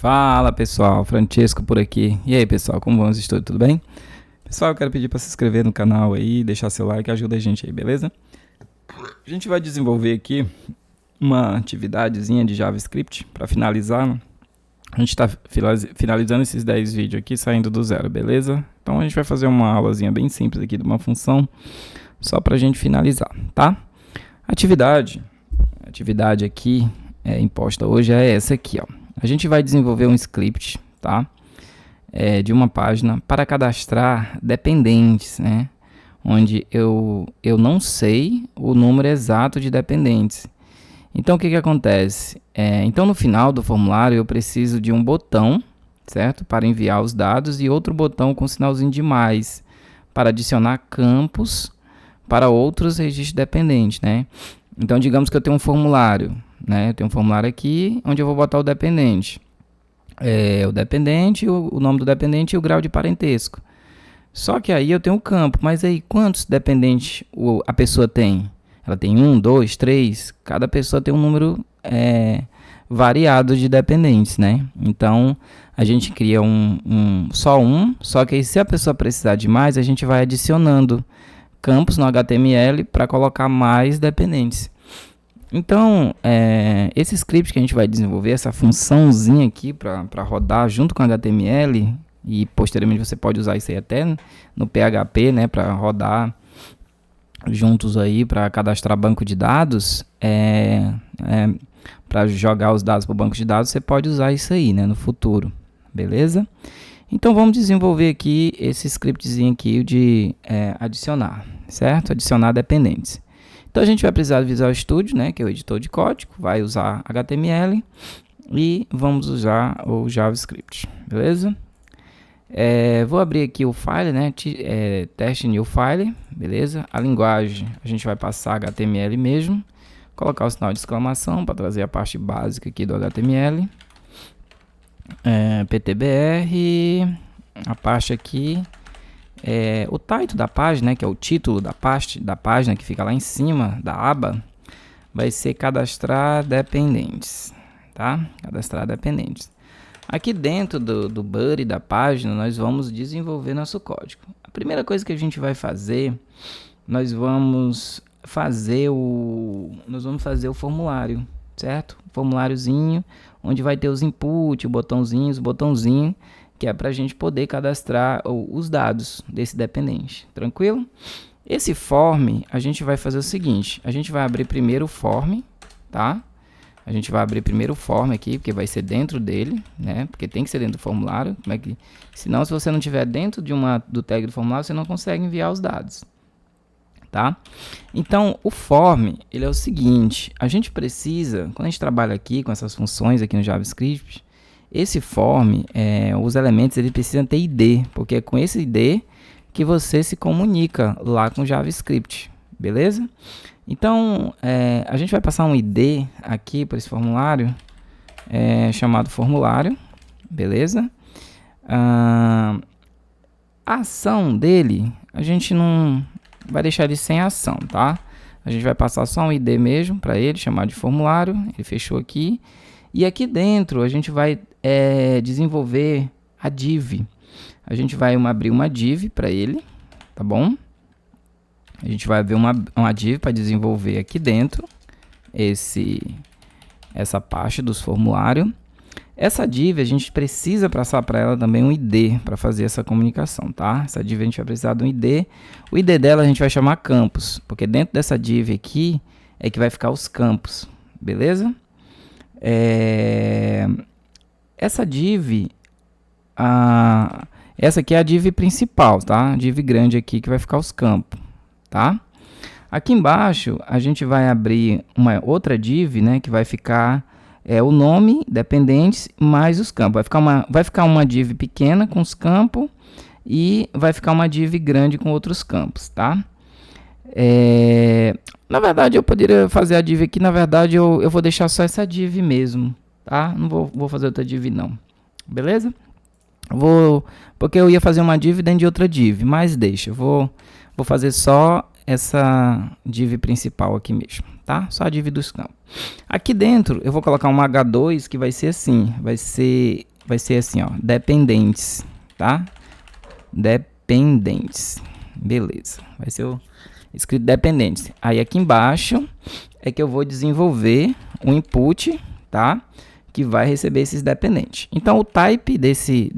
Fala pessoal, Francesco por aqui. E aí pessoal, como vão os estudos? Tudo bem? Pessoal, eu quero pedir para se inscrever no canal aí, deixar seu like, ajuda a gente aí, beleza? A gente vai desenvolver aqui uma atividadezinha de JavaScript para finalizar. A gente está finalizando esses 10 vídeos aqui, saindo do zero, beleza? Então a gente vai fazer uma aulazinha bem simples aqui de uma função, só para a gente finalizar, tá? A atividade aqui imposta hoje é essa aqui, ó. A gente vai desenvolver um script, tá? De uma página para cadastrar dependentes, né? Onde eu não sei o número exato de dependentes. Então, o que acontece? Então, no final do formulário, eu preciso de um botão, certo? Para enviar os dados e outro botão com sinalzinho de mais para adicionar campos para outros registros dependentes, né? Então, digamos que eu tenho um formulário, né? Eu tenho um formulário aqui onde eu vou botar o dependente. O dependente, o nome do dependente e o grau de parentesco. Só que aí eu tenho um campo, mas aí quantos dependentes a pessoa tem? Ela tem 1, 2, 3, cada pessoa tem um número variado de dependentes, né? Então, a gente cria só que aí se a pessoa precisar de mais, a gente vai adicionando campos no HTML para colocar mais dependentes. Então, esse script que a gente vai desenvolver, essa funçãozinha aqui para rodar junto com o HTML, e posteriormente você pode usar isso aí até no PHP, né, para rodar juntos aí, para cadastrar banco de dados, para jogar os dados para o banco de dados, você pode usar isso aí, né, no futuro, beleza? Então vamos desenvolver aqui esse scriptzinho aqui de adicionar, certo? Adicionar dependentes. Então a gente vai precisar do Visual Studio, né, que é o editor de código, vai usar HTML e vamos usar o JavaScript, beleza? Vou abrir aqui o file, né, test new file, beleza? A linguagem a gente vai passar HTML mesmo, colocar o sinal de exclamação para trazer a parte básica aqui do HTML, PTBR, a parte aqui, o title da página, né, que é o título da página que fica lá em cima da aba, vai ser cadastrar dependentes, tá? Cadastrar dependentes. Aqui dentro do body da página, nós vamos desenvolver nosso código. A primeira coisa que a gente vai fazer, nós vamos fazer o formulário, certo? Formuláriozinho, onde vai ter os inputs, o botãozinho, que é para a gente poder cadastrar os dados desse dependente, tranquilo? Esse form, a gente vai fazer o seguinte, a gente vai abrir primeiro o form, tá? A gente vai abrir primeiro o form aqui, porque vai ser dentro dele, né? Porque tem que ser dentro do formulário, senão se você não tiver dentro do tag do formulário, você não consegue enviar os dados, tá? Então, o form, ele é o seguinte, a gente precisa, quando a gente trabalha aqui com essas funções aqui no JavaScript, esse form, os elementos, eles precisam ter ID, porque é com esse ID que você se comunica lá com o JavaScript, beleza? Então, a gente vai passar um ID aqui para esse formulário, chamado formulário, beleza? A ação dele, a gente não vai deixar ele sem ação, tá? A gente vai passar só um ID mesmo para ele, chamado de formulário, ele fechou aqui. E aqui dentro a gente vai desenvolver a div. A gente vai abrir uma div para ele, tá bom? A gente vai abrir uma div para desenvolver aqui dentro essa parte dos formulários. Essa div a gente precisa passar para ela também um ID para fazer essa comunicação, tá? Essa div a gente vai precisar de um ID. O ID dela a gente vai chamar campos, porque dentro dessa div aqui é que vai ficar os campos, beleza? Essa div, essa aqui é a div principal, tá? A div grande aqui que vai ficar os campos, tá? Aqui embaixo a gente vai abrir uma outra div, né? Que vai ficar o nome, dependentes, mais os campos. Vai ficar uma div pequena com os campos e vai ficar uma div grande com outros campos, tá? Na verdade, eu poderia fazer a div aqui, na verdade, eu vou deixar só essa div mesmo, tá? Não vou fazer outra div não, beleza? Porque eu ia fazer uma div dentro de outra div, mas deixa, eu vou fazer só essa div principal aqui mesmo, tá? Só a div dos campos. Aqui dentro, eu vou colocar um H2 que vai ser assim, vai ser vai ser assim, ó, dependentes, tá? Dependentes, beleza, vai ser escrito dependentes. Aí aqui embaixo é que eu vou desenvolver o input, tá? Que vai receber esses dependentes. Então o type desse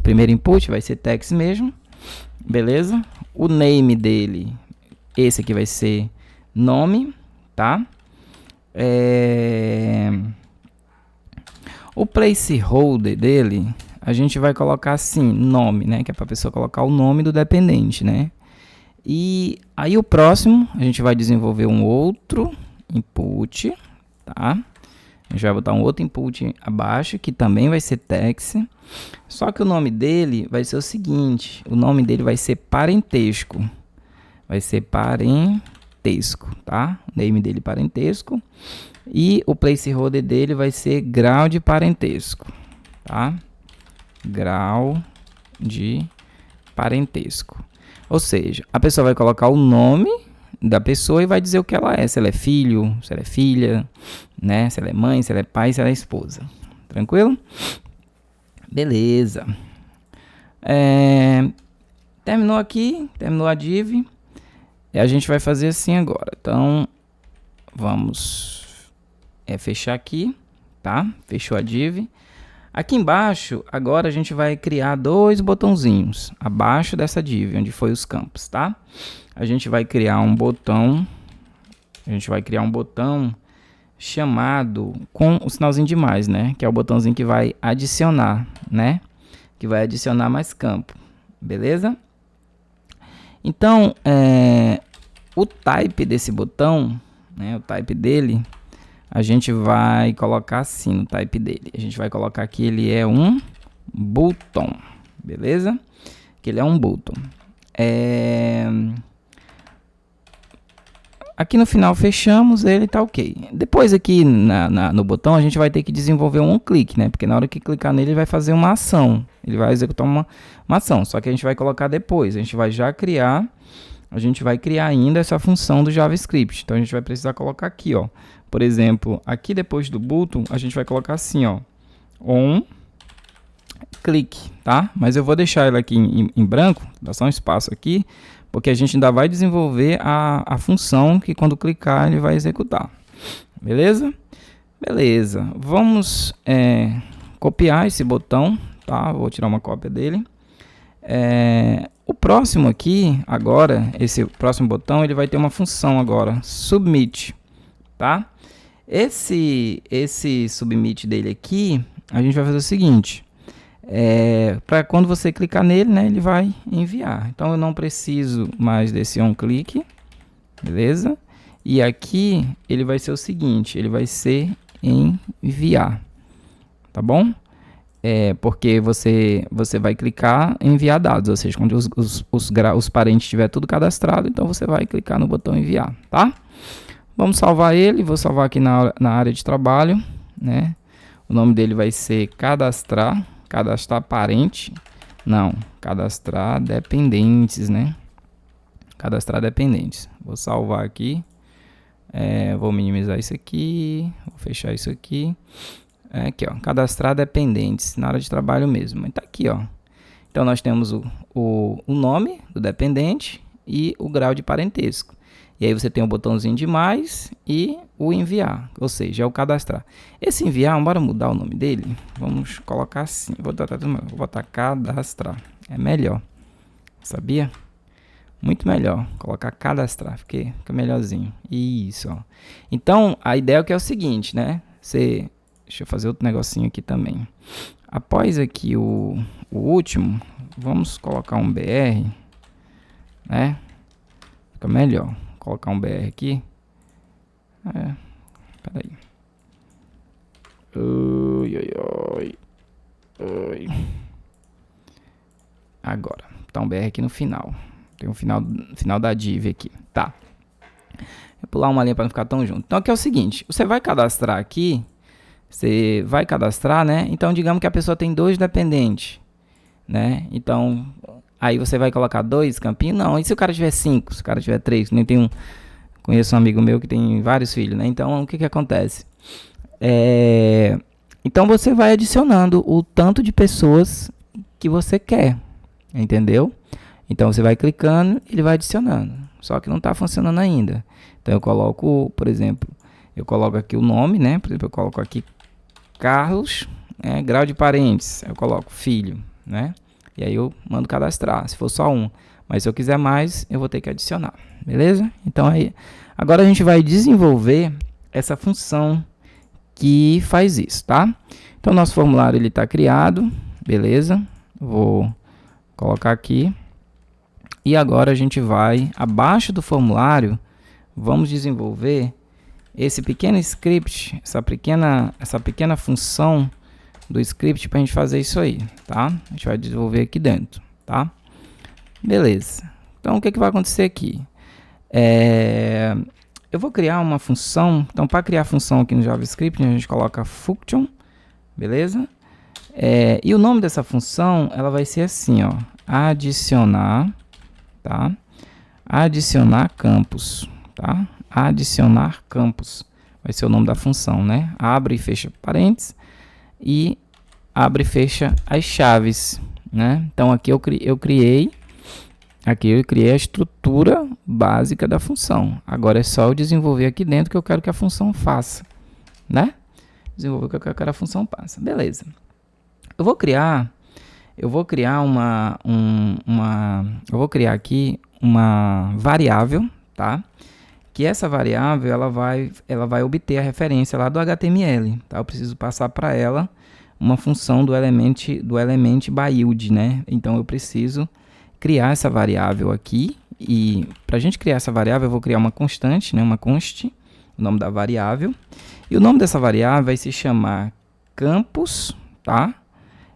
primeiro input vai ser text mesmo, beleza? O name dele, esse aqui vai ser nome, tá? O placeholder dele, a gente vai colocar assim, nome, né? Que é para a pessoa colocar o nome do dependente, né? E aí o próximo, a gente vai desenvolver um outro input, tá? A gente vai botar um outro input abaixo, que também vai ser text. Só que o nome dele vai ser o seguinte, o nome dele vai ser parentesco. Vai ser parentesco, tá? O name dele parentesco. E o placeholder dele vai ser grau de parentesco, tá? Grau de parentesco. Ou seja, a pessoa vai colocar o nome da pessoa e vai dizer o que ela é. Se ela é filho, se ela é filha, né? Se ela é mãe, se ela é pai, se ela é esposa. Tranquilo? Beleza. Terminou aqui, terminou a div. E a gente vai fazer assim agora. Então, vamos fechar aqui, tá? Fechou a div. Aqui embaixo, agora a gente vai criar dois botãozinhos abaixo dessa div, onde foi os campos, tá? A gente vai criar um botão, chamado com o sinalzinho de mais, né? Que é o botãozinho que vai adicionar, né? Que vai adicionar mais campo, beleza? Então, o type desse botão, né? O type dele, a gente vai colocar assim no type dele. A gente vai colocar que ele é um button, beleza? Que ele é um button. Aqui no final fechamos ele, tá ok. Depois aqui no botão a gente vai ter que desenvolver um clique, né? Porque na hora que clicar nele ele vai fazer uma ação. Ele vai executar uma ação, só que a gente vai colocar depois. A gente vai criar ainda essa função do JavaScript. Então a gente vai precisar colocar aqui, ó. Por exemplo, aqui depois do button a gente vai colocar assim, ó, on click, tá? Mas eu vou deixar ele aqui em branco, dá só um espaço aqui, porque a gente ainda vai desenvolver a função que quando clicar ele vai executar. Beleza? Beleza. Vamos copiar esse botão, tá? Vou tirar uma cópia dele. O próximo aqui, agora, esse próximo botão, ele vai ter uma função agora, submit, tá? Esse submit dele aqui, a gente vai fazer o seguinte, para quando você clicar nele, né, ele vai enviar. Então eu não preciso mais desse onClick, beleza? E aqui ele vai ser o seguinte, ele vai ser enviar, tá bom? Porque você vai clicar em enviar dados, ou seja, quando os parentes estiver tudo cadastrado, então você vai clicar no botão enviar, tá? Vamos salvar ele, vou salvar aqui na área de trabalho, né? O nome dele vai ser cadastrar parente, não, cadastrar dependentes, né? Cadastrar dependentes. Vou salvar aqui, vou minimizar isso aqui, vou fechar isso aqui. Aqui, ó, cadastrar dependentes na área de trabalho mesmo. Tá aqui, ó. Então nós temos o nome do dependente e o grau de parentesco. E aí você tem o botãozinho de mais e o enviar, ou seja, é o cadastrar. Esse enviar, bora mudar o nome dele? Vamos colocar assim, vou botar cadastrar, é melhor, sabia? Muito melhor, colocar cadastrar, fica melhorzinho. Isso, ó. Então, a ideia é o seguinte, né? Deixa eu fazer outro negocinho aqui também. Após aqui o último, vamos colocar um BR, né? Fica melhor. Vou colocar um BR aqui. Peraí. Agora, tá um BR aqui no final. Tem um final da div aqui. Tá. Vou pular uma linha para não ficar tão junto. Então aqui é o seguinte, você vai cadastrar aqui, né? Então digamos que a pessoa tem 2 dependentes, né? Então aí você vai colocar 2 campinhos? Não. E se o cara tiver 5? Se o cara tiver 3? Nem tem conheço um amigo meu que tem vários filhos, né? Então o que acontece? Então você vai adicionando o tanto de pessoas que você quer, entendeu? Então você vai clicando, ele vai adicionando. Só que não está funcionando ainda. Então eu coloco, por exemplo, eu coloco aqui o nome, né? Por exemplo, eu coloco aqui Carlos, grau de parentes, eu coloco filho, né? E aí eu mando cadastrar, se for só um. Mas se eu quiser mais, eu vou ter que adicionar, beleza? Então aí, agora a gente vai desenvolver essa função que faz isso, tá? Então nosso formulário ele está criado, beleza? Vou colocar aqui. E agora a gente vai, abaixo do formulário, vamos desenvolver esse pequeno script, essa pequena função do script para a gente fazer isso aí, tá? A gente vai desenvolver aqui dentro, tá? Beleza. Então, o que vai acontecer aqui? Eu vou criar uma função. Então, para criar a função aqui no JavaScript, a gente coloca function, beleza? E o nome dessa função, ela vai ser assim, ó, adicionar, tá? Adicionar campos, tá? Adicionar campos vai ser o nome da função, né? Abre e fecha parênteses e abre e fecha as chaves, né? Então aqui eu criei a estrutura básica da função. Agora é só eu desenvolver aqui dentro que eu quero que a função faça, né? Desenvolver o que eu quero que a função faça. Beleza. Eu vou criar aqui uma variável, tá? Que essa variável ela vai obter a referência lá do HTML, tá? Eu preciso passar para ela uma função do element by-id, né? Então eu preciso criar essa variável aqui e para a gente criar essa variável eu vou criar uma constante, né? Uma const, o nome da variável, e o nome dessa variável vai se chamar campus, tá?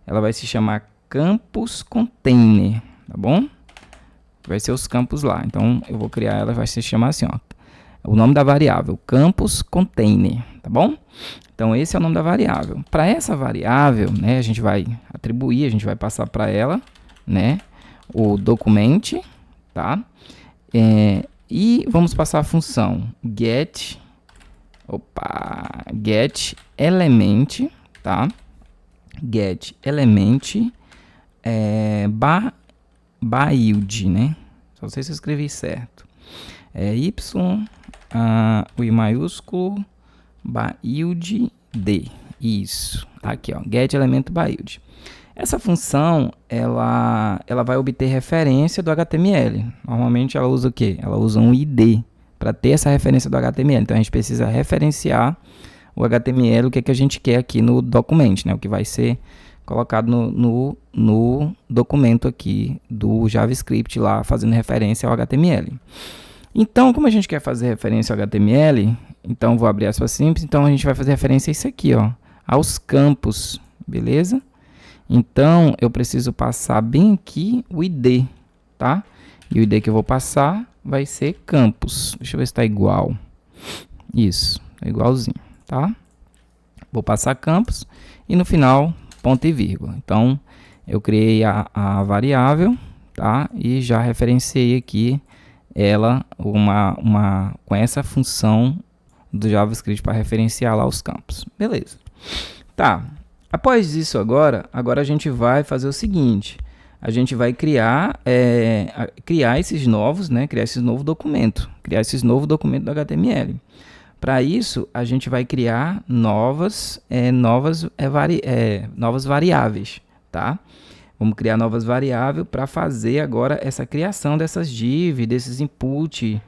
Ela vai se chamar campus container, tá bom? Vai ser os campos lá. Então eu vou criar ela, vai se chamar assim, ó. O nome da variável, campus container, tá bom? Então esse é o nome da variável. Para essa variável, né, a gente vai atribuir, a gente vai passar para ela, né, o document, tá? E vamos passar a função get element, tá? Get element by-id, né? Só sei se eu escrevi certo. Y, o I maiúsculo, by-id, isso. Aqui, ó, get element by-id. Essa função, ela vai obter referência do HTML. Normalmente ela usa o quê? Ela usa um ID para ter essa referência do HTML. Então a gente precisa referenciar o HTML, o que a gente quer aqui no documento, né? O que vai ser colocado no documento aqui do JavaScript lá, fazendo referência ao HTML. Então, como a gente quer fazer referência ao HTML, então vou abrir aspas simples, então a gente vai fazer referência a isso aqui, ó, aos campos, beleza? Então, eu preciso passar bem aqui o ID, tá? E o ID que eu vou passar vai ser campus. Deixa eu ver se está igual. Isso, é igualzinho, tá? Vou passar campus e no final, ponto e vírgula. Então, eu criei a variável, tá? E já referenciei aqui ela com essa função do JavaScript para referenciar lá os campos. Beleza. Tá. Após isso agora a gente vai fazer o seguinte. A gente vai criar esses novos, né? Criar esse novo documento. Criar esses novos documentos do HTML. Para isso, a gente vai criar novas variáveis, tá? Vamos criar novas variáveis para fazer agora essa criação dessas div, desses input,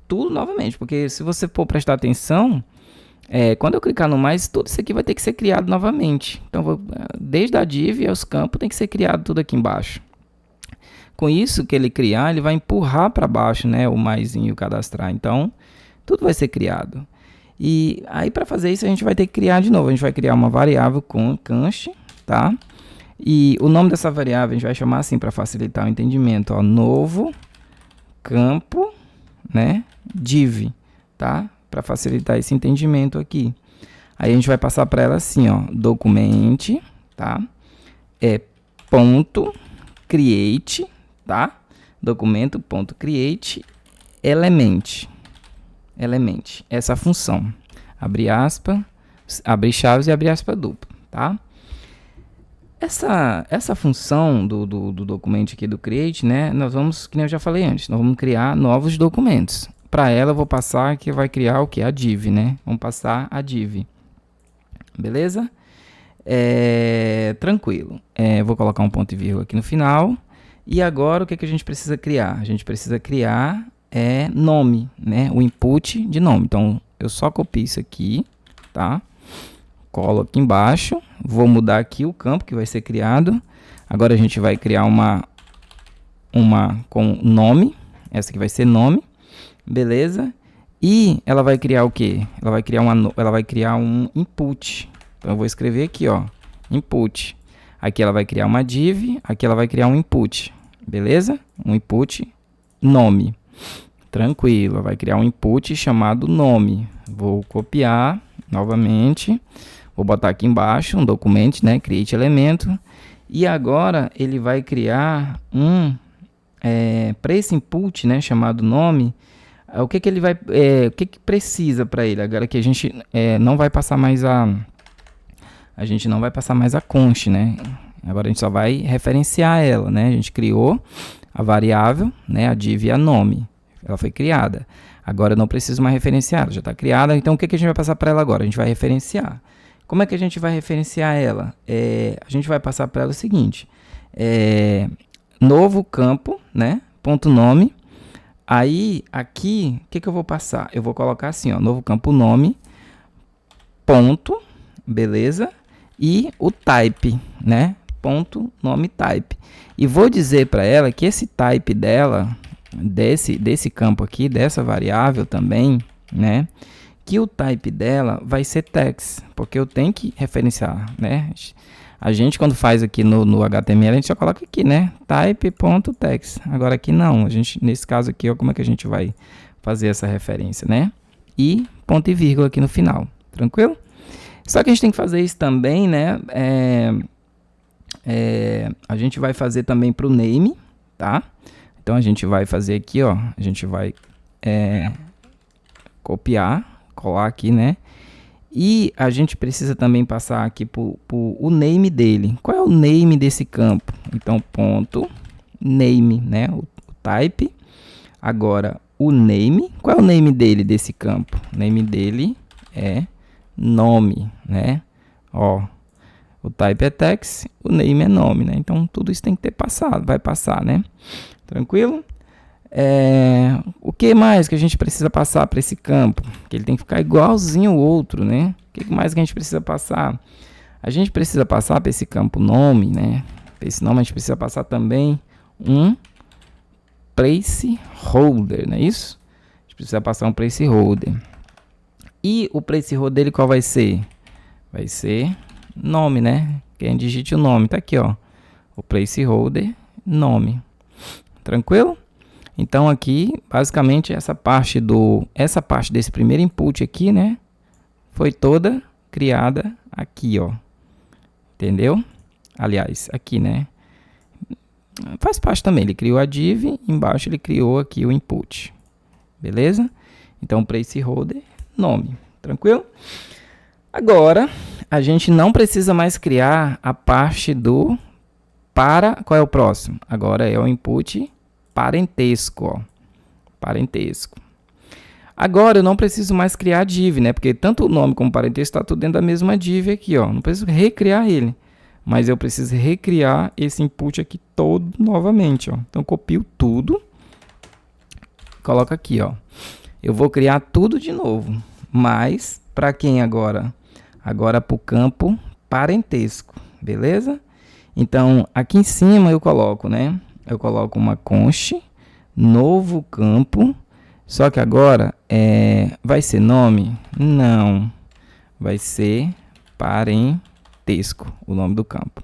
tudo novamente. Porque se você for prestar atenção, quando eu clicar no mais, tudo isso aqui vai ter que ser criado novamente. Então, desde a div aos campos tem que ser criado tudo aqui embaixo. Com isso que ele criar, ele vai empurrar para baixo, né, o maisinho e o cadastrar. Então, tudo vai ser criado. E aí, para fazer isso, a gente vai ter que criar de novo. A gente vai criar uma variável com const, tá? E o nome dessa variável a gente vai chamar assim para facilitar o entendimento, ó, novo campo, né, div, tá? Para facilitar esse entendimento aqui. Aí a gente vai passar para ela assim, ó, document, tá? Ponto create, tá? Documento.create element. Essa função. Abre aspas, abrir chaves e abrir aspas dupla, tá? Essa função do documento aqui do create, né? Nós vamos, que nem eu já falei antes, nós vamos criar novos documentos. Para ela eu vou passar que vai criar o que? A div, né? Vamos passar a div. Beleza? Tranquilo. Vou colocar um ponto e vírgula aqui no final. E agora o que a gente precisa criar? A gente precisa criar nome, né? O input de nome. Então eu só copio isso aqui, tá? Colo aqui embaixo, vou mudar aqui o campo que vai ser criado. Agora a gente vai criar uma com nome, essa aqui vai ser nome, beleza? E ela vai criar o que? Ela vai criar um input. Então eu vou escrever aqui, ó, input. Aqui ela vai criar uma div, aqui ela vai criar um input, beleza? Um input nome. Tranquilo, vai criar um input chamado nome. Vou copiar novamente. Vou botar aqui embaixo um documento, né? Create elemento. E agora ele vai criar para esse input, né? Chamado nome. O que ele vai, o que precisa para ele? Agora que a gente não vai passar mais a gente não vai passar mais a const, né? Agora a gente só vai referenciar ela, né? A gente criou a variável, né? A div e a nome. Ela foi criada. Agora eu não preciso mais referenciar, ela já está criada. Então o que a gente vai passar para ela agora? A gente vai referenciar. Como é que a gente vai referenciar ela? A gente vai passar para ela o seguinte, novo campo, né? Ponto nome. Aí, aqui, o que eu vou passar? Eu vou colocar assim, ó, novo campo nome, ponto, beleza? E o type, né? Ponto nome type. E vou dizer para ela que esse type dela, desse campo aqui, dessa variável também, né? Que o type dela vai ser text, porque eu tenho que referenciar, né? A gente quando faz aqui no HTML, a gente só coloca aqui, né? Type.text. Agora aqui não, a gente, nesse caso aqui, ó, como é que a gente vai fazer essa referência, né? E ponto e vírgula aqui no final, tranquilo? Só que a gente tem que fazer isso também, né? A gente vai fazer também para o name, tá? Então a gente vai fazer aqui, ó, a gente vai copiar, colar aqui, né? E a gente precisa também passar aqui o name dele. Qual é o name desse campo? Então, ponto name, né? O type. Agora, o name. Qual é o name dele desse campo? O name dele é nome, né? Ó, o type é text, o name é nome, né? Então, tudo isso tem que ter passado, vai passar, né? Tranquilo? O que mais que a gente precisa passar para esse campo? Que ele tem que ficar igualzinho ao outro, né? O que mais que a gente precisa passar? A gente precisa passar para esse campo nome, né? Para esse nome a gente precisa passar também um placeholder, não é isso? A gente precisa passar um placeholder. E o placeholder dele qual vai ser? Vai ser nome, né? Quem digite o nome, tá aqui, ó. O placeholder nome. Tranquilo? Então aqui, basicamente, essa parte desse primeiro input aqui, né, foi toda criada aqui, ó. Entendeu? Aliás, aqui, né? Faz parte também, ele criou a div, embaixo ele criou aqui o input. Beleza? Então, placeholder, nome. Tranquilo? Agora, a gente não precisa mais criar a parte do qual é o próximo? Agora é o input parentesco, ó. Parentesco. Agora eu não preciso mais criar div, né? Porque tanto o nome como o parentesco está tudo dentro da mesma div aqui, ó. Não preciso recriar ele, mas eu preciso recriar esse input aqui todo novamente, ó. Então copio tudo, coloco aqui, ó. Eu vou criar tudo de novo, mas para quem agora? Agora para o campo parentesco, beleza? Então aqui em cima eu coloco, né? Eu coloco uma const, novo campo, só que agora vai ser nome? Não, vai ser parentesco, o nome do campo,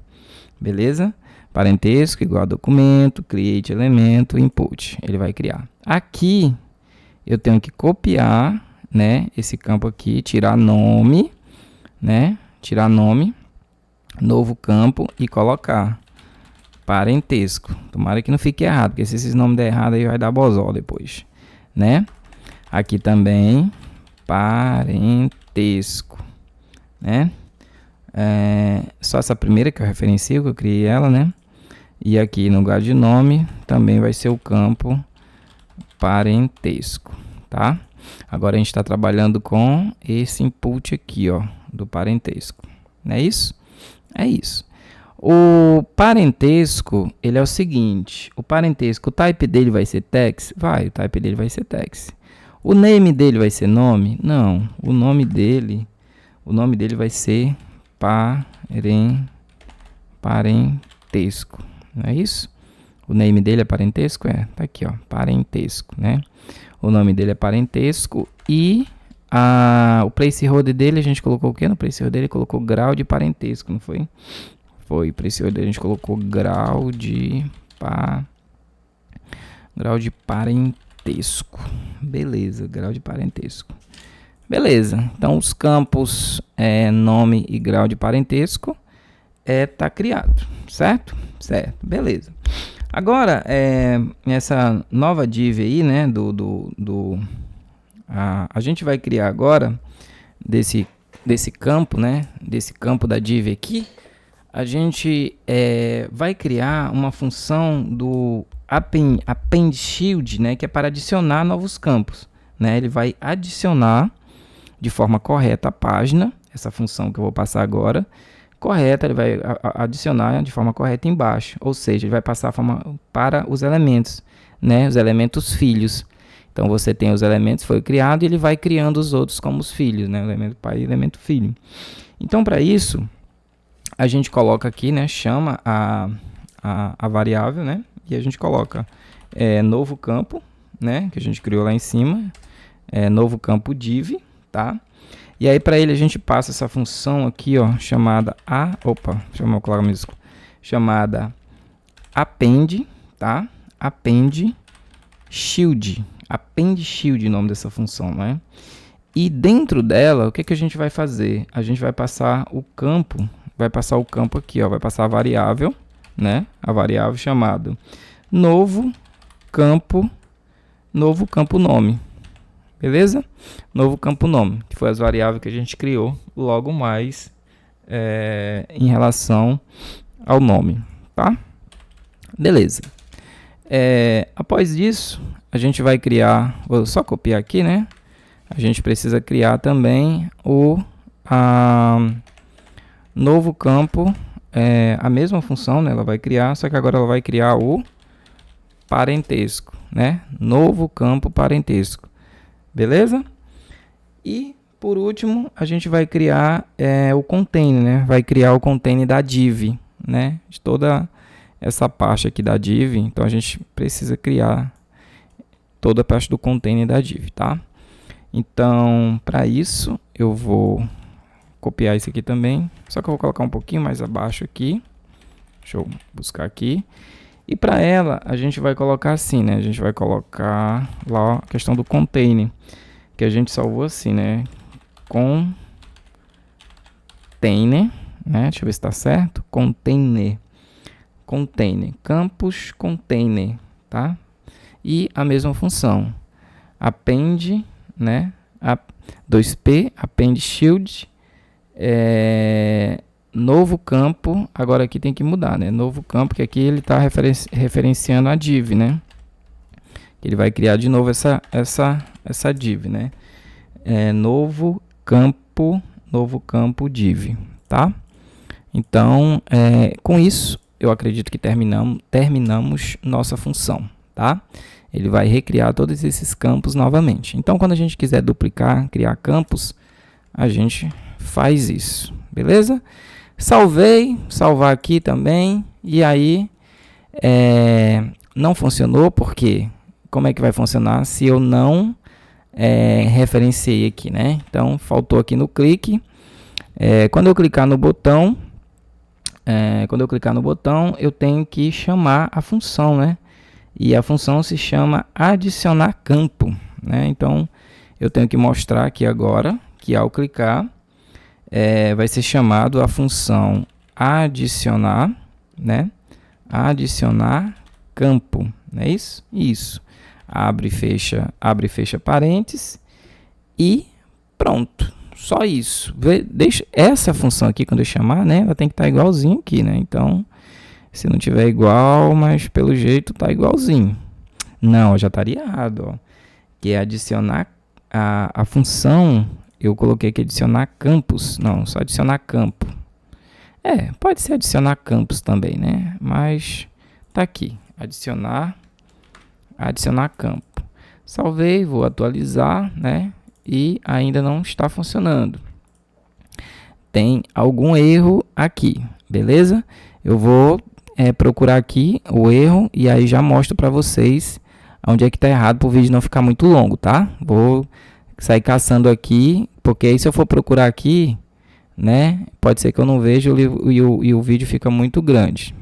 beleza? Parentesco igual a documento, create elemento, input, ele vai criar. Aqui eu tenho que copiar, né, esse campo aqui, tirar nome, né, tirar nome, novo campo e colocar parentesco. Tomara que não fique errado, porque se esses nomes der errado aí vai dar bozó depois, né? Aqui também parentesco, né? Só essa primeira que eu referencio, que eu criei ela, né? E aqui no lugar de nome também vai ser o campo parentesco, tá? Agora a gente está trabalhando com esse input aqui, ó, do parentesco. Não é isso? É isso. O parentesco, ele é o seguinte, o parentesco, o type dele vai ser text? Vai, o type dele vai ser text. O name dele vai ser nome? Não, o nome dele vai ser parentesco, não é isso? O name dele é parentesco? Tá aqui, ó, parentesco, né? O nome dele é parentesco e o placeholder dele, a gente colocou o quê? No placeholder dele colocou grau de parentesco, não foi? Foi, placeholder a gente colocou grau de parentesco. Beleza, grau de parentesco. Beleza, então os campos nome e grau de parentesco tá criado, certo? Certo, beleza. Agora, essa nova div aí, né, a gente vai criar agora desse campo, né, desse campo da div aqui, a gente vai criar uma função do append shield, né, que é para adicionar novos campos, né? Ele vai adicionar de forma correta a página, essa função que eu vou passar agora, correta, ele vai adicionar de forma correta embaixo, ou seja, ele vai passar a forma para os elementos, né, os elementos filhos. Então você tem os elementos, foi criado, e ele vai criando os outros como os filhos, né, elemento pai e elemento filho. Então para isso, a gente coloca aqui, né, chama a variável, né, e a gente coloca novo campo, né, que a gente criou lá em cima, novo campo div, tá? E aí, para ele, a gente passa essa função aqui, ó, chamada chamada append, tá? Append shield. Append shield, o nome dessa função, né? E dentro dela, o que que a gente vai fazer? A gente vai passar o campo, aqui, ó, vai passar a variável, né? A variável chamada novo campo nome. Beleza? Novo campo nome, que foi as variáveis que a gente criou logo mais em relação ao nome, tá? Beleza. Após isso, a gente vai criar, vou só copiar aqui, né? A gente precisa criar também o novo campo, a mesma função, né? Ela vai criar, só que agora ela vai criar o parentesco, né? Novo campo parentesco. Beleza? E por último, a gente vai criar o container, né? Vai criar o container da div, né? De toda essa parte aqui da div, então a gente precisa criar toda a parte do container da div, tá? Então, para isso, eu vou copiar isso aqui também, só que eu vou colocar um pouquinho mais abaixo aqui. Deixa eu buscar aqui. E para ela, a gente vai colocar assim, né? A gente vai colocar lá a questão do container, que a gente salvou assim, né? Container, né? Deixa eu ver se está certo. Container, campus container, tá? E a mesma função, append, né? 2p, append shield, novo campo, agora aqui tem que mudar, né? Novo campo, que aqui ele está referenciando a div, né? Ele vai criar de novo essa div, né? Novo campo div, tá? Então, com isso, eu acredito que terminamos nossa função, tá? Ele vai recriar todos esses campos novamente. Então, quando a gente quiser duplicar, criar campos, a gente faz isso, beleza? Salvar aqui também, e aí não funcionou, porque como é que vai funcionar se eu não referenciei aqui, né? Então, faltou aqui no clique. Quando eu clicar no botão, eu tenho que chamar a função, né? E a função se chama adicionar campo, né? Então, eu tenho que mostrar aqui agora que ao clicar, vai ser chamado a função adicionar, né? Adicionar campo, não é isso? Isso. Abre e fecha parênteses e pronto. Só isso. Deixa essa função aqui, quando eu chamar, né? Ela tem que estar igualzinho aqui, né? Então, se não tiver igual, mas pelo jeito tá igualzinho. Não, já estaria errado, ó. Que é adicionar a função, eu coloquei aqui adicionar campos. Não, só adicionar campo. Pode ser adicionar campos também, né? Mas tá aqui, adicionar campo. Salvei, vou atualizar, né? E ainda não está funcionando. Tem algum erro aqui, beleza? Eu vou procurar aqui o erro e aí já mostro para vocês onde é que está errado, para o vídeo não ficar muito longo, tá? Vou sair caçando aqui, porque aí se eu for procurar aqui, né? Pode ser que eu não veja e o vídeo fica muito grande.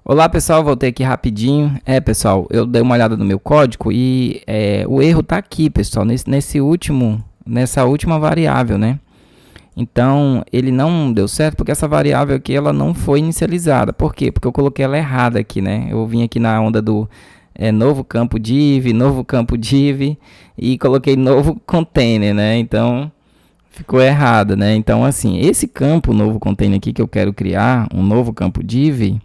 Olá pessoal, voltei aqui rapidinho. Pessoal, eu dei uma olhada no meu código e o erro tá aqui, pessoal, nessa última variável, né? Então, ele não deu certo porque essa variável aqui ela não foi inicializada. Por quê? Porque eu coloquei ela errada aqui, né? Eu vim aqui na onda do novo campo div e coloquei novo container, né? Então, ficou errado, né? Então, assim, esse campo novo container aqui que eu quero criar, um novo campo div,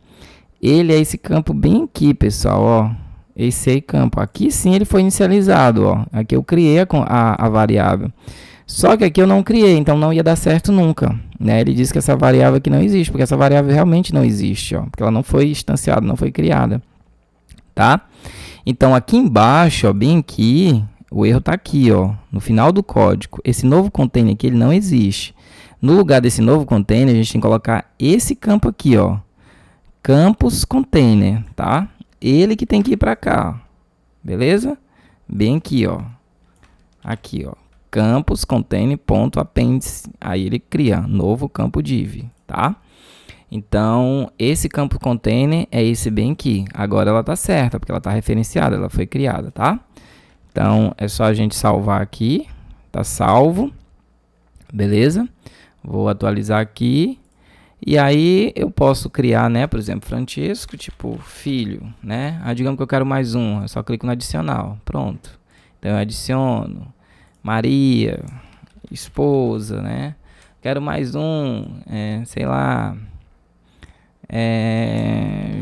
ele é esse campo bem aqui, pessoal, ó. Esse aí campo. Aqui sim ele foi inicializado, ó. Aqui eu criei a variável. Só que aqui eu não criei, então não ia dar certo nunca, né? Ele disse que essa variável aqui não existe, porque essa variável realmente não existe, ó. Porque ela não foi instanciada, não foi criada, tá? Então aqui embaixo, ó, bem aqui, o erro tá aqui, ó. No final do código. Esse novo container aqui, ele não existe. No lugar desse novo container, a gente tem que colocar esse campo aqui, ó. Campus container, tá? Ele que tem que ir para cá, beleza? Bem aqui, ó. Aqui, ó. Campus container.appendice. Aí ele cria novo campo div, tá? Então, esse campo container é esse bem aqui. Agora ela tá certa, porque ela tá referenciada, ela foi criada, tá? Então, é só a gente salvar aqui. Tá salvo. Beleza? Vou atualizar aqui. E aí eu posso criar, né, por exemplo, Francesco, tipo filho, né? Digamos que eu quero mais um, eu só clico no adicional, pronto. Então eu adiciono Maria, esposa, né? Quero mais um, sei lá,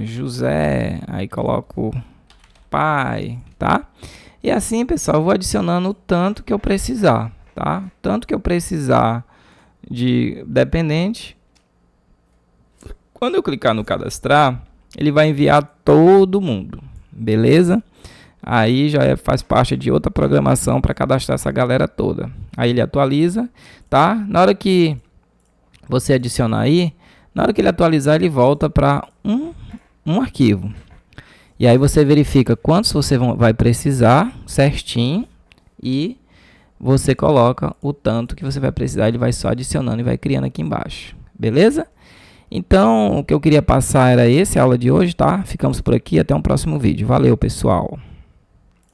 José, aí coloco pai, tá? E assim, pessoal, eu vou adicionando o tanto que eu precisar, tá? Tanto que eu precisar de dependente. Quando eu clicar no cadastrar, ele vai enviar todo mundo, beleza? Aí já faz parte de outra programação para cadastrar essa galera toda. Aí ele atualiza, tá? Na hora que você adicionar aí, na hora que ele atualizar, ele volta para um arquivo. E aí você verifica quantos você vai precisar certinho e você coloca o tanto que você vai precisar. Ele vai só adicionando e vai criando aqui embaixo, beleza? Então, o que eu queria passar era essa aula de hoje, tá? Ficamos por aqui, até um próximo vídeo. Valeu, pessoal!